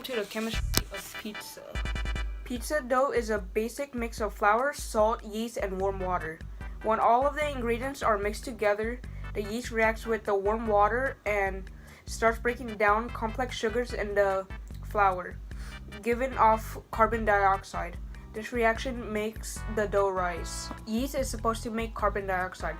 to the chemistry of pizza. Pizza dough is a basic mix of flour, salt, yeast, and warm water. When all of the ingredients are mixed together, the yeast reacts with the warm water and starts breaking down complex sugars in the flour, giving off carbon dioxide. This reaction makes the dough rise. Yeast is supposed to make carbon dioxide,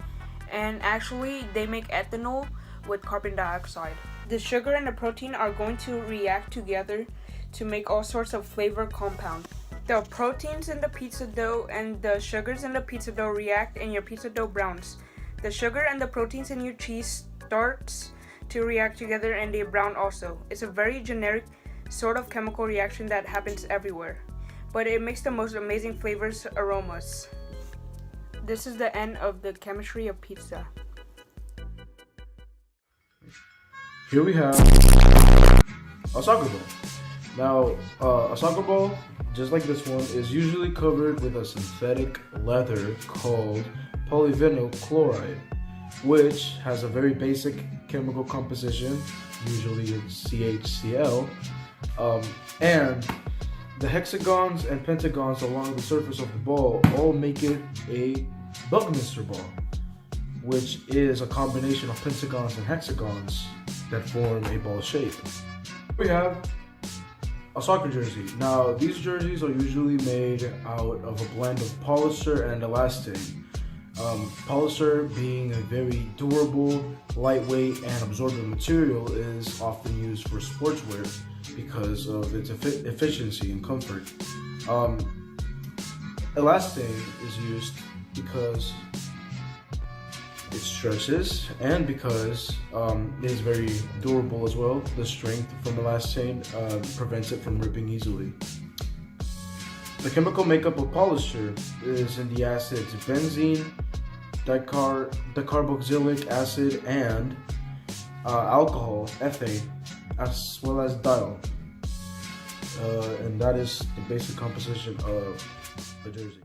and actually they make ethanol with carbon dioxide. The sugar and the protein are going to react together to make all sorts of flavor compounds. The proteins in the pizza dough and the sugars in the pizza dough react and your pizza dough browns. The sugar and the proteins in your cheese starts to react together and they brown also. It's a very generic sort of chemical reaction that happens everywhere, but it makes the most amazing flavors, aromas. This is the end of the chemistry of pizza. Here we have a soccer ball. Now, a soccer ball, just like this one, is usually covered with a synthetic leather called polyvinyl chloride, which has a very basic chemical composition, usually it's CHCl, and the hexagons and pentagons along the surface of the ball all make it a Buckminster ball, which is a combination of pentagons and hexagons that form a ball shape. We have a soccer jersey. Now, these jerseys are usually made out of a blend of polyester and elastane. Polyester, being a very durable, lightweight, and absorbent material, is often used for sportswear because of its efficiency and comfort. Elastane is used because it stretches and because it is very durable as well. The strength from elastane prevents it from ripping easily. The chemical makeup of polyester is in the acids benzene, dicarboxylic acid, and alcohol, ethane, as well as diol. And that is the basic composition of the jersey.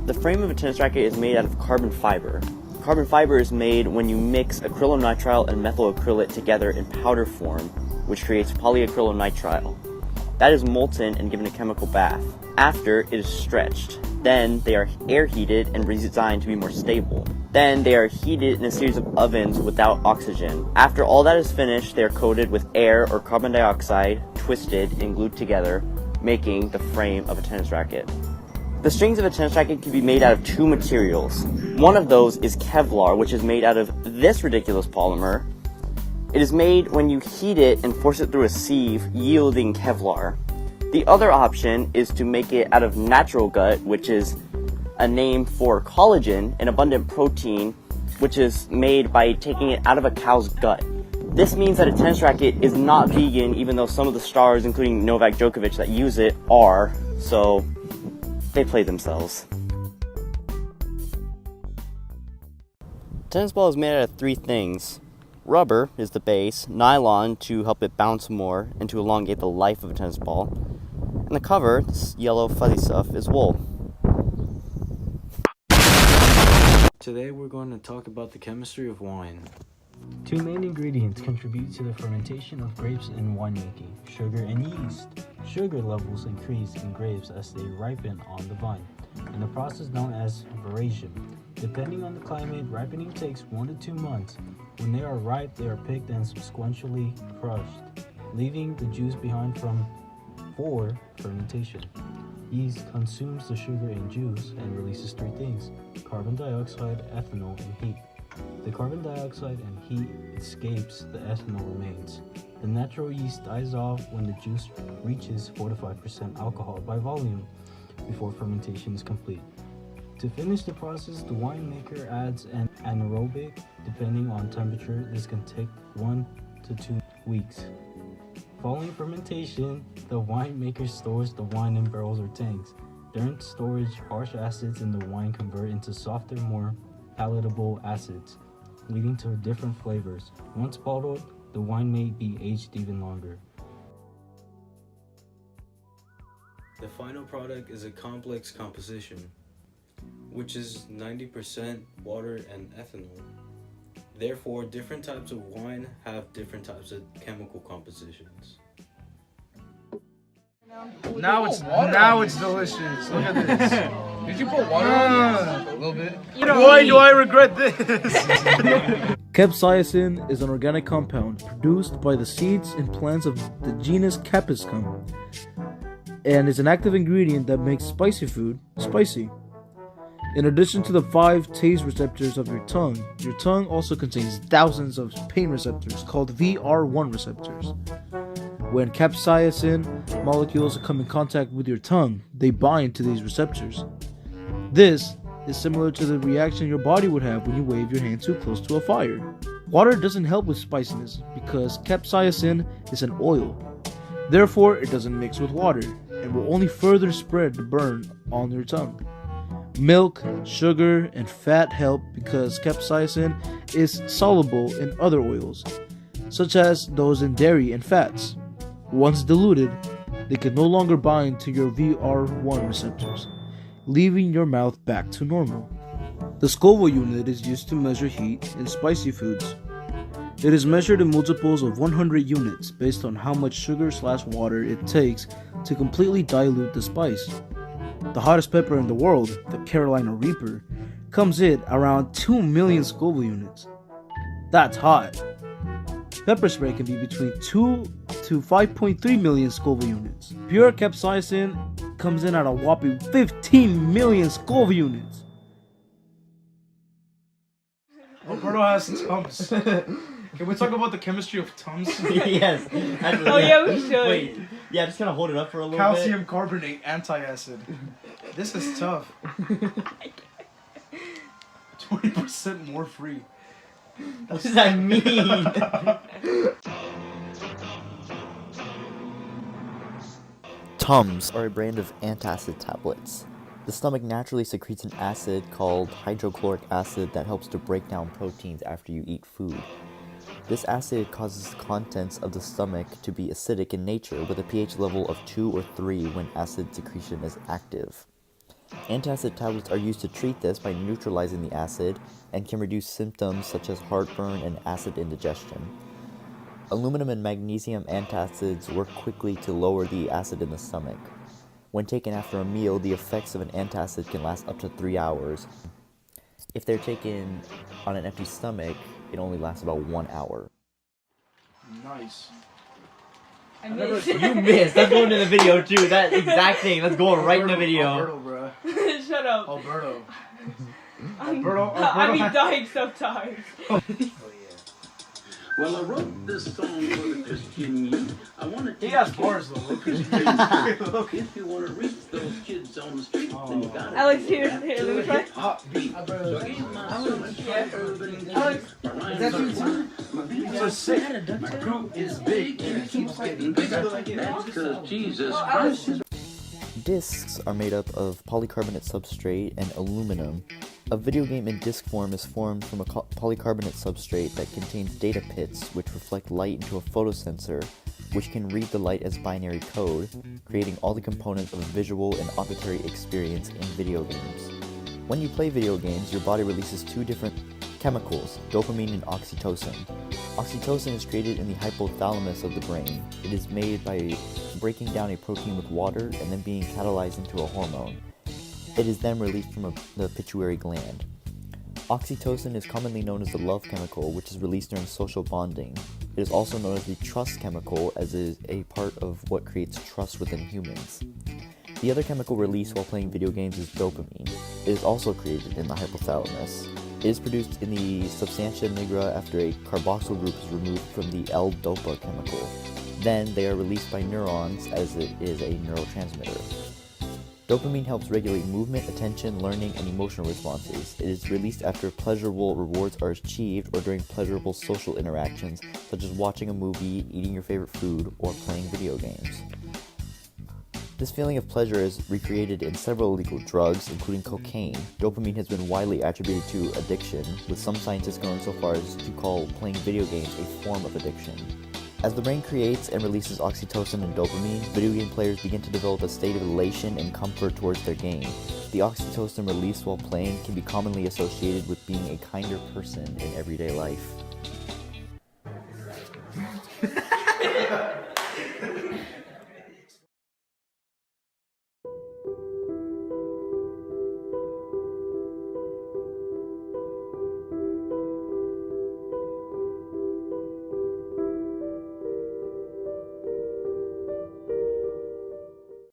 The frame of a tennis racket is made out of carbon fiber. Carbon fiber is made when you mix acrylonitrile and methylacrylate together in powder form, which creates polyacrylonitrile. That is molten and given a chemical bath. After, it is stretched. Then they are air heated and redesigned to be more stable. Then they are heated in a series of ovens without oxygen. After all that is finished, they are coated with air or carbon dioxide, twisted and glued together, making the frame of a tennis racket. The strings of a tennis racket can be made out of two materials. One of those is Kevlar, which is made out of this ridiculous polymer. It is made when you heat it and force it through a sieve, yielding Kevlar. The other option is to make it out of natural gut, which is a name for collagen, an abundant protein, which is made by taking it out of a cow's gut. This means that a tennis racket is not vegan, even though some of the stars, including Novak Djokovic, that use it are, so they play themselves. Tennis ball is made out of three things. Rubber is the base, nylon to help it bounce more and to elongate the life of a tennis ball, and the cover, this yellow fuzzy stuff, is wool. Today we're going to talk about the chemistry of wine. Two main ingredients contribute to the fermentation of grapes in winemaking: sugar and yeast. Sugar levels increase in grapes as they ripen on the vine, in a process known as veraison. Depending on the climate, ripening takes 1 to 2 months. When they are ripe, they are picked and sequentially crushed, leaving the juice behind for fermentation. Yeast consumes the sugar and juice and releases three things: carbon dioxide, ethanol, and heat. The carbon dioxide and heat escapes, the ethanol remains. The natural yeast dies off when the juice reaches 4 to 5% alcohol by volume before fermentation is complete. To finish the process, the winemaker adds an anaerobic. Depending on temperature, this can take 1 to 2 weeks. Following fermentation, the winemaker stores the wine in barrels or tanks. During storage, harsh acids in the wine convert into softer, more palatable acids, leading to different flavors. Once bottled, the wine may be aged even longer. The final product is a complex composition, which is 90% water and ethanol. Therefore, different types of wine have different types of chemical compositions. Now it's delicious. Look at this. Did you put water on it? A little bit. Why do I regret this? Capsaicin is an organic compound produced by the seeds and plants of the genus Capsicum, and is an active ingredient that makes spicy food spicy. In addition to the 5 taste receptors of your tongue also contains thousands of pain receptors called VR1 receptors. When capsaicin molecules come in contact with your tongue, they bind to these receptors. This is similar to the reaction your body would have when you wave your hand too close to a fire. Water doesn't help with spiciness because capsaicin is an oil. Therefore, it doesn't mix with water and will only further spread the burn on your tongue. Milk, sugar, and fat help because capsaicin is soluble in other oils, such as those in dairy and fats. Once diluted, they can no longer bind to your VR1 receptors, leaving your mouth back to normal. The Scoville unit is used to measure heat in spicy foods. It is measured in multiples of 100 units based on how much sugar/water it takes to completely dilute the spice. The hottest pepper in the world, the Carolina Reaper, comes in around 2 million Scoville units. That's hot. Pepper spray can be between 2 to 5.3 million Scoville units. Pure capsaicin comes in at a whopping 15 million Scoville units. Alberto has Tums. Can we talk about the chemistry of Tums? Yes. Oh yeah, we should. Wait. Yeah, just kind of hold it up for a little Calcium carbonate antacid. This is tough. 20% more free. bit. What does that mean? Tums are a brand of antacid tablets. The stomach naturally secretes an acid called hydrochloric acid that helps to break down proteins after you eat food. This acid causes the contents of the stomach to be acidic in nature with a pH level of 2 or 3 when acid secretion is active. Antacid tablets are used to treat this by neutralizing the acid and can reduce symptoms such as heartburn and acid indigestion. Aluminum and magnesium antacids work quickly to lower the acid in the stomach. When taken after a meal, the effects of an antacid can last up to 3 hours. If they're taken on an empty stomach, it only lasts about 1 hour. Nice. I missed. You missed. That's going in the video too. That exact thing. That's going right in the video. Alberto, bro. Shut up. Alberto. I'm dying sometimes. Well, I wrote this song for the Christian youth. I want to He has bars though. If you want to reach those kids on the street, then you got to. Alex, here, let me try. Hot beat. So I gave my son Alex, So sick. My crew is big and it keeps getting bigger. That's because Jesus Christ is. Discs are made up of polycarbonate substrate and aluminum. A video game in disc form is formed from a polycarbonate substrate that contains data pits which reflect light into a photosensor, which can read the light as binary code, creating all the components of a visual and auditory experience in video games. When you play video games, your body releases 2 different chemicals, dopamine and oxytocin. Oxytocin is created in the hypothalamus of the brain. It is made by breaking down a protein with water and then being catalyzed into a hormone. It is then released from the pituitary gland. Oxytocin is commonly known as the love chemical, which is released during social bonding. It is also known as the trust chemical, as it is a part of what creates trust within humans. The other chemical released while playing video games is dopamine. It is also created in the hypothalamus. It is produced in the substantia nigra after a carboxyl group is removed from the L-dopa chemical. Then they are released by neurons as it is a neurotransmitter. Dopamine helps regulate movement, attention, learning, and emotional responses. It is released after pleasurable rewards are achieved or during pleasurable social interactions, such as watching a movie, eating your favorite food, or playing video games. This feeling of pleasure is recreated in several illegal drugs, including cocaine. Dopamine has been widely attributed to addiction, with some scientists going so far as to call playing video games a form of addiction. As the brain creates and releases oxytocin and dopamine, video game players begin to develop a state of elation and comfort towards their game. The oxytocin released while playing can be commonly associated with being a kinder person in everyday life.